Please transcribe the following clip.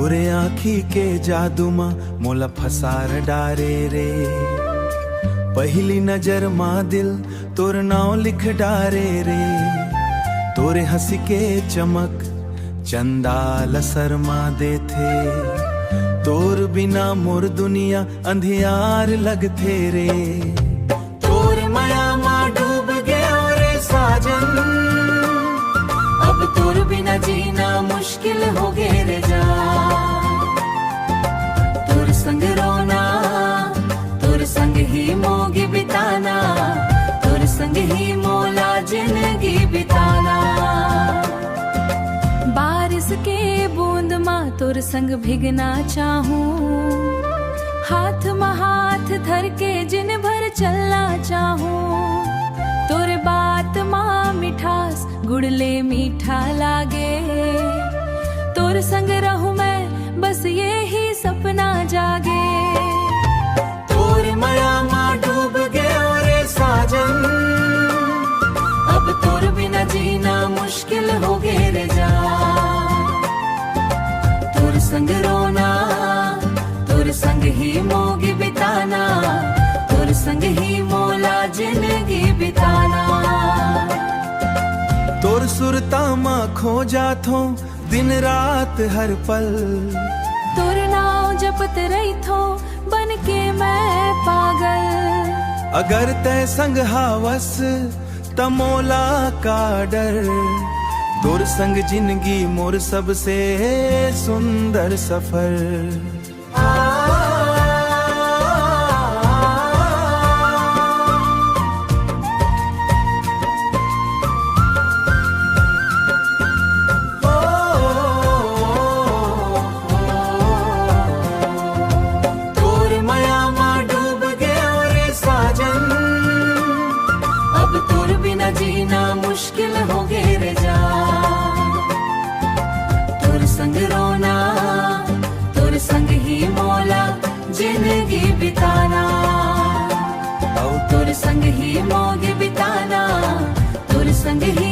तोरे आँखी के जादू मां मोला फसार डारे रे। पहली नजर मां दिल तोर नाव लिख डारे रे। तोरे हंसी के चमक चंदाल शर्मा दे थे। तोर बिना मोर दुनिया अंधियार लगथे रे। तोर माया मां डूब गया रे साजन, अब तोर बिना जीना मुश्किल हो गे रे जा। तोर संग रोना, तोर संग ही मोगी बिताना, तोर संग ही मोला जिंदगी बिताना। बारिश के बूंद मां तोर संग भिगना चाहूं, हाथ में हाथ धर के जिन भर चलना चाहूं। तोर बात मां मिठास गुड़ले मीठा लागे, तोर संग रहूं मैं बस ये ही सपना जागे। तोर माया मां डूब गया रे साजन, अब तोर बिना जीना मुश्किल हो गे रे जा। तोर संग रोना, तोर संग ही मोगी बिताना, तोर संग ही मोला जिंदगी बिताना। तोर सुरता मां खो जाथो दिन रात हर पल, तोर नाव जपत रही थो बन के मैं पागल। अगर तय संग हावस तमोला का डर, तोर संग जिंदगी मोर सबसे सुंदर सफर। तोर माया मां डूब गया रे साजन, अब तोर बिना जीना मुश्किल हो गे रे जा। तोर संग रोना, तोर संग ही मोला जिंदगी बिताना, और तोर संग ही मोगे बिताना, तोर संग ही